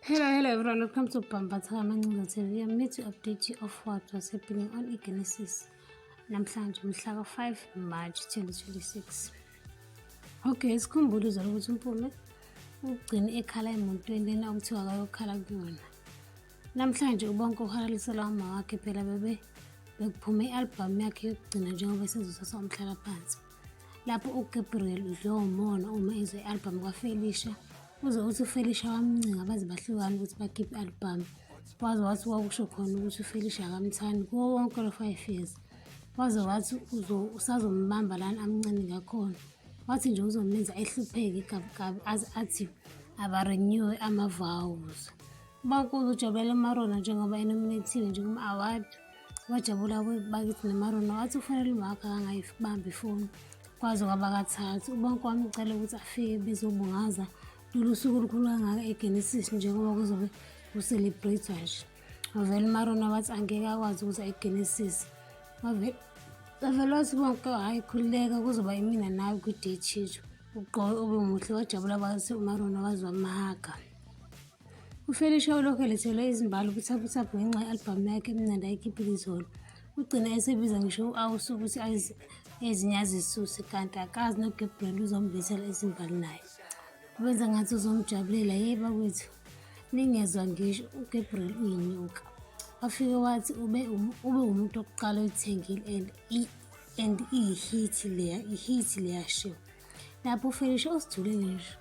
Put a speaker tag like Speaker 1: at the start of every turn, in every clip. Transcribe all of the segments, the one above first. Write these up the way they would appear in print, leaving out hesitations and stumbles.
Speaker 1: Hello everyone, welcome to Bambatha Mancinza TV. I'm here to update you of what was happening on iGenesis namhlanje mhla ka-5 March 2026. Okay, sikhumbule uzalo ukuthi uMpumi ugcine ekhala emotweni lena okuthiwa akayokhala kuyona. Namhlanje ubonke uhalalisela uma wakhe phela bekuphume i-album yakhe yokugcina njengoba sezothatha umhlalaphansi. Lapho uGabriel udlomona uma izwe i-album kaFelicia uze uthi uFelicia wamncinga baze bahlukana ukuthi bakhiphe i-album. Waze wathi wakusho khona ukuthi uFelicia akamthandi kuwo wonke lo 5 years. Waze wathi usazombamba lana amncane ngakhona. Wathi nje uzomenza ehlupheke kabi athi abarenewe ama-vows. Bonke ujabulela uMarona njengoba enominathiwe njengoma-award. Wajabula bakithi noMarona wathi ufanele umakhe angayibambi ifoni. Kwaze kwaba kathathu ubonke wamcela ukuthi afike bezobungaza lolu suku olukhulu kangaka eGenesis njengoba kuzobe kucelebrate nje. Wavele uMarona wathi angeke akwazi ukuza eGenesis. Wavele wathi bonke hhayi khululeka kuzoba imina nawe kwi-date yethu. Ugqoke ube muhle wajabula bakithi uMarona waze wamahaga. UFelicia ulokhu elethelwe izimbali kuthaphuthaphu ngenxa ye-album yakhe emnandi ayikhiphile izolo. Ugcina esebiza ngisho u-Awusi ukuthi ezinye azisuse kanti akazi noGabriel uzomlethela izimbali naye. Wenza ngathi uzomjabulela yebo bakwethu. Ningezwa ngisho uGabriel uyinyoka. Wafike wathi ube umuntu wokuqala oyithengile and i-hit leya show. Lapho uFelicia usithulele nje.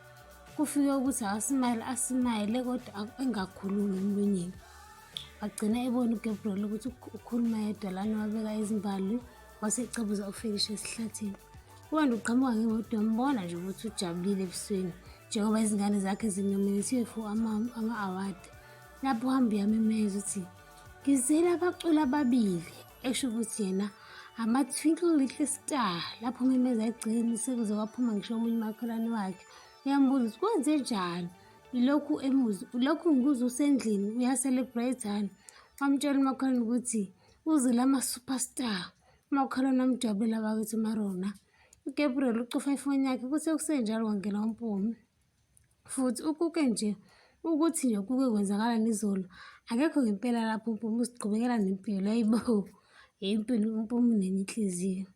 Speaker 1: Kufike ukuthi asimayele kodwa engakhulumi emlonyeni. Wagcina ebona uGabriel ukuthi ukhuluma yedwa lana wabeka izimbali wasecabuza uFelicia esihlathini. Wanda uqhamuka ngemoto wambona nje ukuthi ujabulile ebusweni njengoba izingane zakhe zinominathiwe for ama-award. Lapho uhambe yamemeza uthi ngizele abaculi ababili esho ukuthi yena ama-Twinkle Little Star. Lapho umemeza egcini sekuze kwaphuma ngisho omunye umakhelwane wakhe. Uyambuza ukuthi kwenze njani? Ulokhu ngibuza usendlini uyacelebrate-ani? Wamtshela umakhelwane ukuthi uzile ama-superstar. Umakhelwane wamjabulela bakithi uMarona. uGabriel ucofa ifoni yakhe kuthe kusenjalo kwangena uMpumi. Futhi ukuke nje ukuthi nje kuke kwenzakalani izolo akekho ngempela lapho uMpumi usiqhubekela nempilo. Hayibo impilo uMpumi nenhliziyo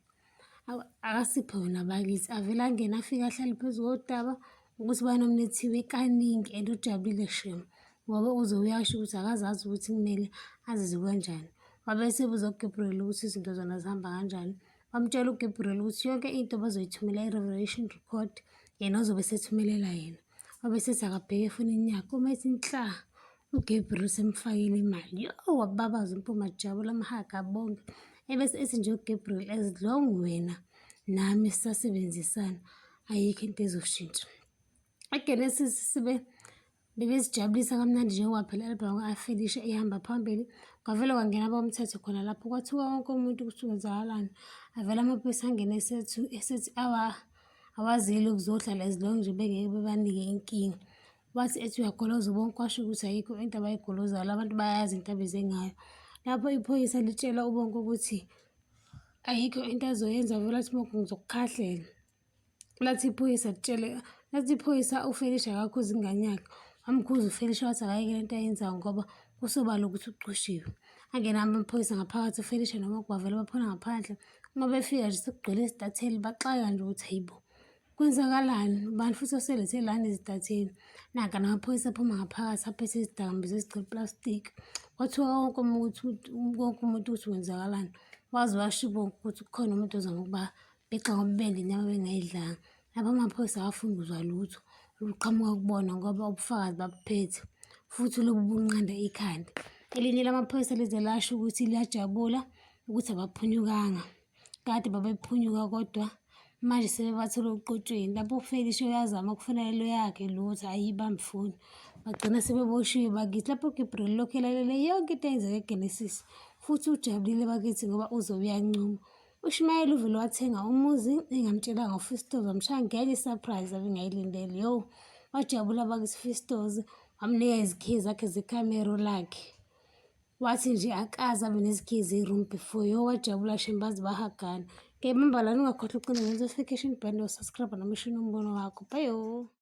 Speaker 1: akasiphe wena bakithi. Avele angena afike ahlale phezu kodaba ukuthi banominathiwe kaningi and ujabulile shem ngoba uze uyasho ukuthi akazazi ukuthi kumele azizwe kanjani. Wabe sebuza uGabriel ukuthi izinto zona zihamba kanjani. Wamtshela uGabriel ukuthi yonke into bazoyithumela i-revelation record yena ozobe sethumelela yena. Wabe sethi akabheke efonini yakhe uma ethi nhla uGabriel semfakile imali. Wababaza uMpumi ajabula amahaga bonke. Ebese ethi nje uGabriel as long wena nami sisasebenzisana ayikho into ezoshintsha. iGenesis bebezijabulisa kamnandi njengoba phela i-album kaFelicia ihamba phambili. Kwavele kwangena abomthetho khona lapho kwathiwa wonke umuntu ukuthi kwenzakalani. Avele amaphoyisa angena esethi awazile ukuzohlala as long nje bengeke bebanike inkinga. Wathi ethi uyagoloza ubonke washo ukuthi ayikho into abayigolozayo abantu bayazi into abeze ngayo. Lapho iphoyisa litshela ubonke ukuthi ayikho into azoyenza. Vele athi bonke ngizokukhahlela. Lathi iphoyisa uFelicia akakhuza ingane yakhe. Wamkhuza uFelicia wathi akayeke lento ayenzayo ngoba kusobala ukuthi uqoshiwe. Angena amaphoyisa ngaphakathi uFelicia noma kwavele baphona ngaphandle. Uma befika nje sekugcwele izitatheli baxaka nje ukuthi hayibo kwenzakalani ubani futhi oselethe lana izitatheli. Nanka namaphoyisa aphuma ngaphakathi aphethe izidakamizwa ezigcwele plastic. Kwathiwa wonke umuntu ukuthi kwenzakalani. Waze washo bonke ukuthi kukhona umuntu ozama ukuba bexa ngoba bendle inyama bengayidlanga. Lapho amaphoyisa awafuni ukuzwa lutho luqhamuka kubona ngoba ubufakazi babuphethe futhi lobu bunqanda ikhanda. Elinye lamaphoyisa lize lasho ukuthi liyajabula ukuthi abaphunyukanga kade babephunyuka kodwa manje sebebathole uqotshweni. Lapho uFelicia uyazama ukufonela lo yakhe lutho ayibambi ifoni. Bagcina sebeboshiwe bakithi. Lapho uGabriel lokhu elalele yonke into eyenzeka eGenesis futhi ujabulile bakithi ngoba uzobe uyancuma. uShumayeli uvele wathenga umuzi engamtshelanga uFestos wamshaya ngenye i-surprise abengayilindele. Wajabula bakithi uFestos wamnika izikhiye zakhe zekhamera lakhe. Wathi nje akaze abe nezikhiye ze-room before. Wajabula shembazi bahagana. Ngembala ungakhohlwa ucina nge-notification button, subscribe noma shina umbono wakho. Bye.